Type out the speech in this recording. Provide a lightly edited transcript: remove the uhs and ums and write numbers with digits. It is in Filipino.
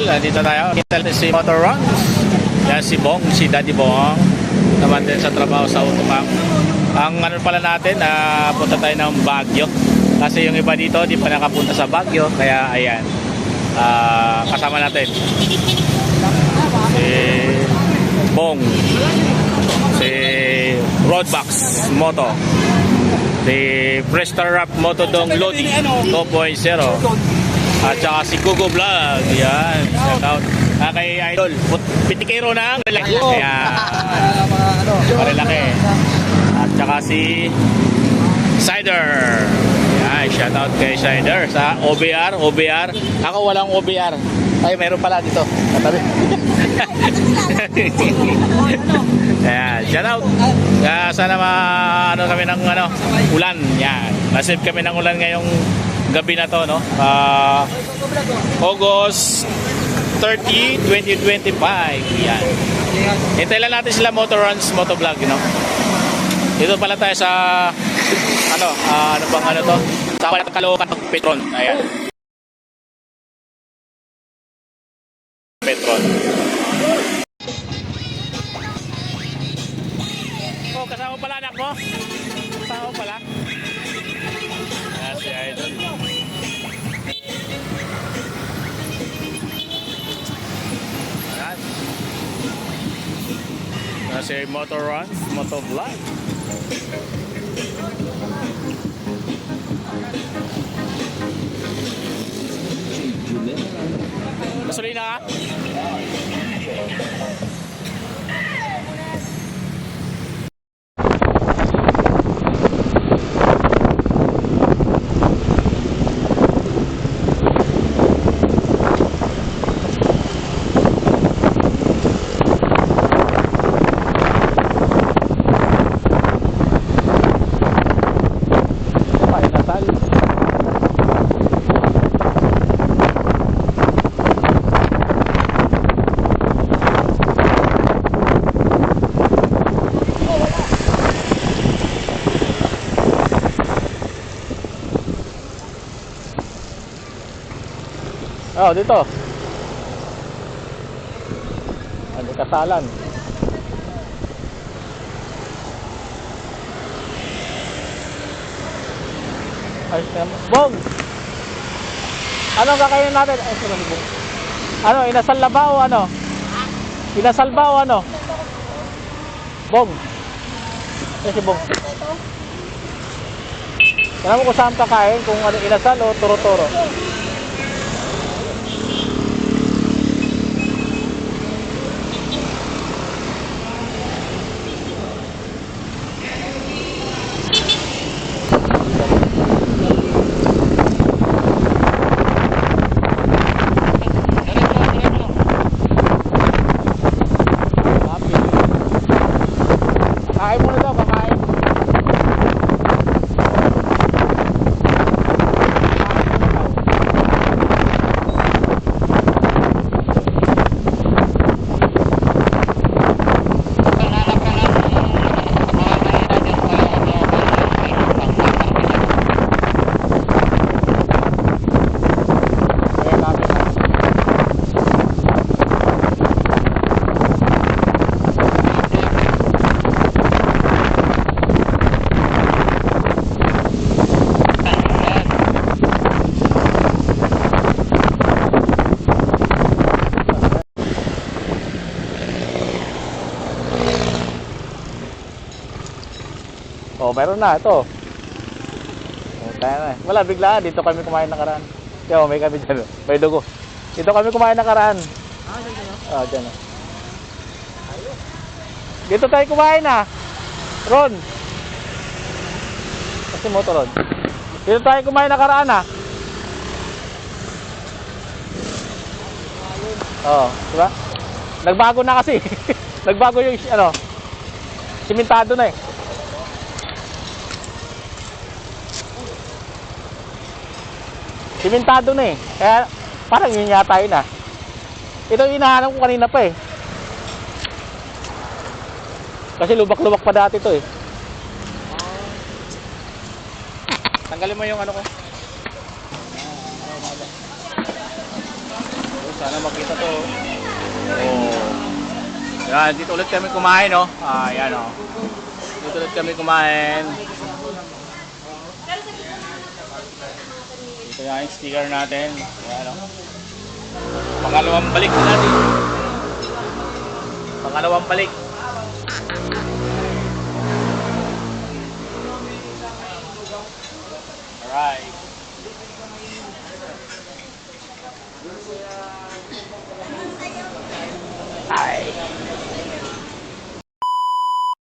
Dito tayo. Kita natin si Motor Runs. Yan si Bong, si Daddy Bong. Naman din sa trabaho sa Autopang. Ang ano pala natin, punta tayo ng Baguio. Kasi yung iba dito, di pa nakapunta sa Baguio. Kaya ayan, kasama natin si Bong, si Roadbox Moto, si Prestar Rap Motodong Loading 2.0, at saka si Gugo Vlog. Yan, shout out kay Idol Pitikero ng Marilaki. Ayan, Marilaki. At saka si Sider. Yan, shout out kay Sider sa OBR. Ako walang OBR. Ay, meron pala dito katabi. Ayan, shout out. Sana ano kami ng ulan. Yan, nasave kami ng ulan ngayong gabi na to, no? August 30, 2025. Yan. Hintay lang natin sila Motor Runs, Motovlog, you know. Dito pala tayo sa ano bang to? Sa Caloocan Petron. Ayan. Petron. Oh, kasama pala anak mo? Kasama pala. Ayan si Idol. Ayan. Ayan si Motor Runs, Motovlog. Gasolina ka? Oh, dito. Ano kasalan? Ay, Bong! Anong kakainin natin? Ay, sorry, Bong. Ano, inasal na ba o ano? Inasal ba o ano? Bong! Kasi Bong. Alam mo kung saan kakain? Kung ano, inasal o toro-toro? Kain muna daw, kakain. Oh, meron na ito. Oh, kaya na. Wala, biglaan. Dito kami kumain nakaraan. Yo, may kami dyan. May dugo. Dito kami kumain nakaraan. Ah, dyan. Dito tayo kumain na. Ron. Kasi motor Ron. Dito tayo kumain nakaraan na. Oh, diba? Nagbago na kasi. Nagbago yung simentado na eh. Simentado na eh. Kaya parang yun yata yun ah. Ito yung hinahanap ko kanina pa eh. Kasi lubak-lubak pa dati to eh. Tanggalin mo yung ano ko. Sana makita to. Oh. Yan, dito ulit kami kumain, no? Yan, oh. Dito ulit kami kumain. Ito yung sticker natin. Yan, oh. Pangalawang balik na natin. Pangalawang balik. Alright.